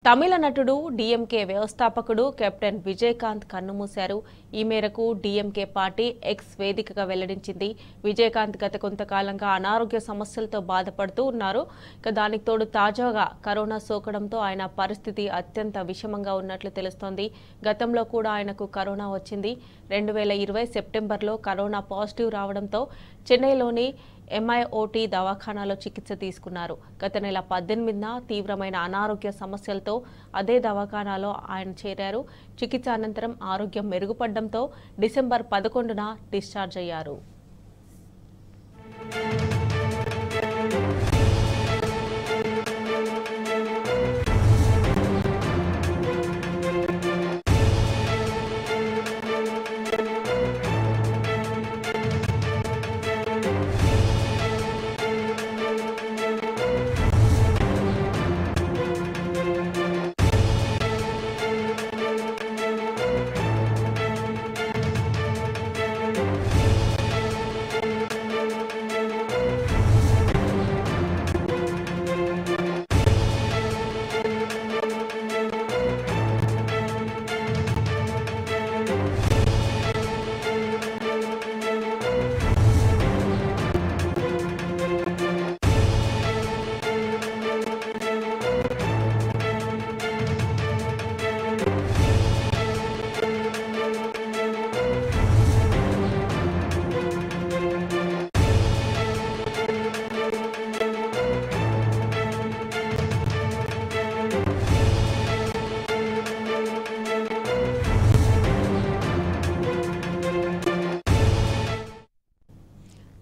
తమిళ నటుడు డీఎంకే వ్యవస్థాపకుడు కెప్టెన్ విజయకాంత్ కన్నుమూశారు. ఈ మేరకు డీఎంకే పార్టీ ఎక్స్ వేదికగా వెల్లడించింది. విజయకాంత్ గత కొంతకాలంగా అనారోగ్య సమస్యలతో బాధపడుతూ ఉన్నారు. దానికి తోడు తాజాగా కరోనా సోకడంతో ఆయన పరిస్థితి అత్యంత విషమంగా ఉన్నట్లు తెలుస్తోంది. గతంలో కూడా ఆయనకు కరోనా వచ్చింది. 2020 సెప్టెంబర్లో కరోనా పాజిటివ్ రావడంతో చెన్నైలోని ఎంఐఓటీ దవాఖానాలో చికిత్స తీసుకున్నారు. గత నెల 18న తీవ్రమైన అనారోగ్య సమస్యలతో అదే దవాఖానాలో ఆయన చేరారు. చికిత్స అనంతరం ఆరోగ్యం మెరుగుపడడంతో డిసెంబర్ 11న డిశ్చార్జ్ అయ్యారు.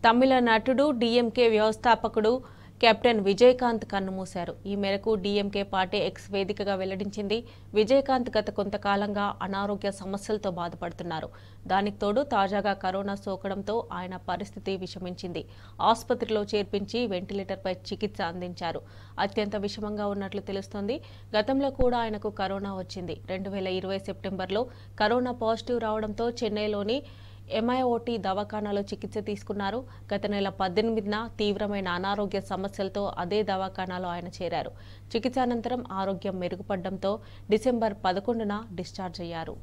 తమిళ నటుడు డీఎంకే వ్యవస్థాపకుడు కెప్టెన్ విజయకాంత్ కన్నుమూశారు. ఈ మేరకు డీఎంకే పార్టీ ఎక్స్ వేదికగా వెల్లడించింది. విజయకాంత్ గత కొంతకాలంగా అనారోగ్య సమస్యలతో బాధపడుతున్నారు. దానికి తోడు తాజాగా కరోనా సోకడంతో ఆయన పరిస్థితి విషమించింది. ఆసుపత్రిలో చేర్పించి వెంటిలేటర్పై చికిత్స అందించారు. అత్యంత విషమంగా ఉన్నట్లు తెలుస్తోంది. గతంలో కూడా ఆయనకు కరోనా వచ్చింది. 2020 సెప్టెంబర్లో కరోనా పాజిటివ్ రావడంతో చెన్నైలోని ఎంఐఓటీ దవాఖానాలో చికిత్స తీసుకున్నారు. గత నెల 18న తీవ్రమైన అనారోగ్య సమస్యలతో అదే దవాఖానాలో ఆయన చేరారు. చికిత్స అనంతరం ఆరోగ్యం మెరుగుపడడంతో డిసెంబర్ 11న డిశ్చార్జ్ అయ్యారు.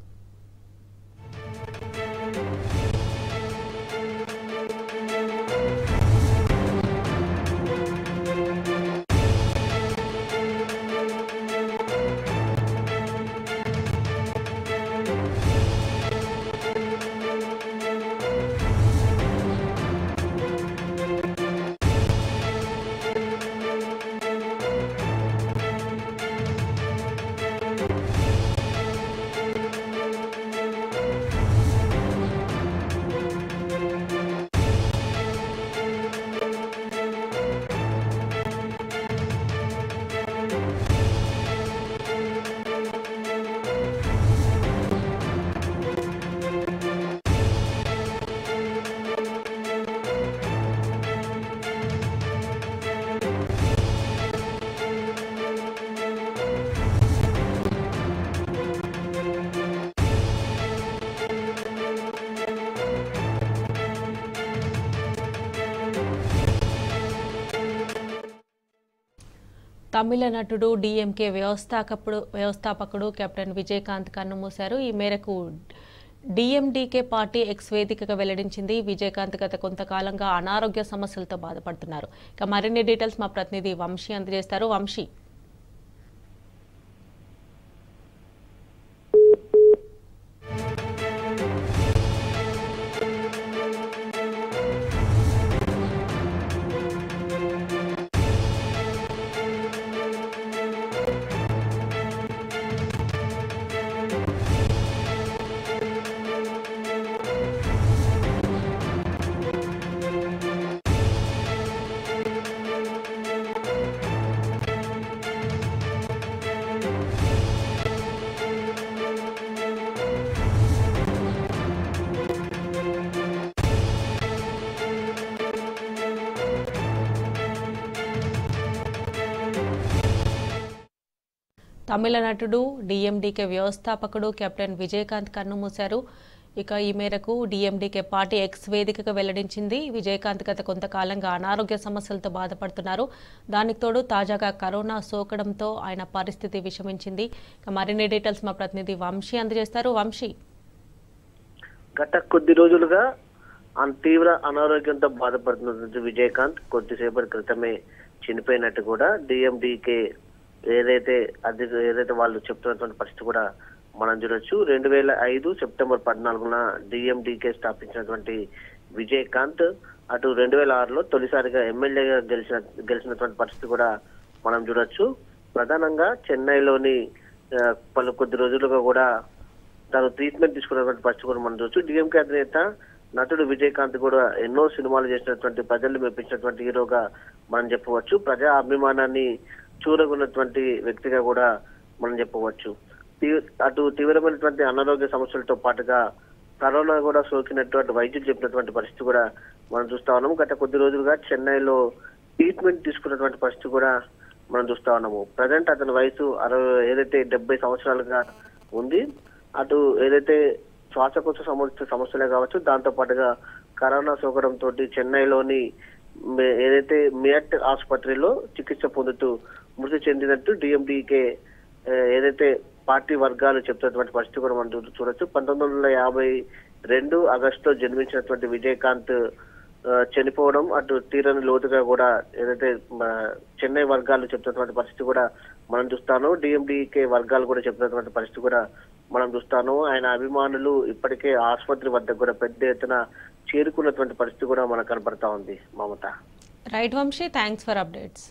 తమిళ నటుడు డీఎంకే వ్యవస్థాపకుడు కెప్టెన్ విజయకాంత్ కన్నుమూశారు. ఈ మేరకు డీఎండీకే పార్టీ ఎక్స్ వేదికగా వెల్లడించింది. విజయకాంత్ గత కొంతకాలంగా అనారోగ్య సమస్యలతో బాధపడుతున్నారు. ఇక మరిన్ని డీటెయిల్స్ మా ప్రతినిధి వంశీ అందజేస్తారు. వంశీ, తమిళ నటుడు డీఎండీకే వ్యవస్థాపకుడు కెప్టెన్ విజయకాంత్ కన్నుమూశారు. ఇక ఈ మేరకు డీఎండీకే పార్టీ ఎక్స్ వేదికగా వెల్లడించింది. విజయకాంత్ గత కొంతకాలంగా అనారోగ్య సమస్యలతో బాధపడుతున్నారు. దానికి తోడు తాజాగా కరోనా సోకడంతో ఆయన పరిస్థితి విషమించింది. ఇక మరిన్ని డీటెయిల్స్ మా ప్రతినిధి వంశీ అందజేస్తారు. వంశీ, గత కొద్ది రోజులుగా తీవ్ర అనారోగ్యంతో బాధపడుతున్నటువంటి విజయకాంత్ కొద్దిసేపటి క్రితమే చనిపోయినట్టు కూడా డిఎండికే ఏదైతే వాళ్ళు చెప్తున్నటువంటి పరిస్థితి కూడా మనం చూడొచ్చు. 2005 సెప్టెంబర్ 14న డిఎండికే స్థాపించినటువంటి విజయకాంత్ అటు 2006లో తొలిసారిగా ఎమ్మెల్యేగా గెలిచినటువంటి పరిస్థితి కూడా మనం చూడొచ్చు. ప్రధానంగా చెన్నైలోని కొద్ది రోజులుగా కూడా తను ట్రీట్మెంట్ తీసుకున్నటువంటి పరిస్థితి కూడా మనం చూడొచ్చు. డిఎంకే అధినేత నటుడు విజయకాంత్ కూడా ఎన్నో సినిమాలు చేసినటువంటి ప్రజలు మెప్పించినటువంటి హీరోగా మనం చెప్పవచ్చు. ప్రజా అభిమానాన్ని చూరగొన్నటువంటి వ్యక్తిగా కూడా మనం చెప్పవచ్చు. అటు తీవ్రమైనటువంటి అనారోగ్య సమస్యలతో పాటుగా కరోనా కూడా సోకినటువంటి వైద్యులు చెప్పినటువంటి పరిస్థితి కూడా మనం చూస్తా ఉన్నాము. గత కొద్ది రోజులుగా చెన్నైలో ట్రీట్మెంట్ తీసుకున్నటువంటి పరిస్థితి కూడా మనం చూస్తా ఉన్నాము. ప్రజెంట్ అతని వయసు 70 సంవత్సరాలుగా ఉంది. అటు ఏదైతే శ్వాసకోశ సమస్యలే కావచ్చు, దాంతో పాటుగా కరోనా సోకడంతో చెన్నైలోని ఏదైతే మియట్ ఆసుపత్రిలో చికిత్స పొందుతూ మృతి చెందినట్టు డిఎండికే ఏదైతే పార్టీ వర్గాలు చెప్తున్నటువంటి పరిస్థితి కూడా మనం చూడొచ్చు. 1952 ఆగస్టులో జన్మించినటువంటి విజయకాంత్ చనిపోవడం అటు తీరని లోతుగా కూడా ఏదైతే చెన్నై వర్గాలు చెప్తున్నటువంటి పరిస్థితి కూడా మనం చూస్తాను. డిఎండికే వర్గాలు కూడా చెప్తున్నటువంటి పరిస్థితి కూడా మనం చూస్తాను. ఆయన అభిమానులు ఇప్పటికే ఆసుపత్రి వద్దకు కూడా పెద్ద ఎత్తున చేరుకున్నటువంటి పరిస్థితి కూడా మనకు కనపడతా ఉంది. Mamata. Right Vamshi, thanks for updates.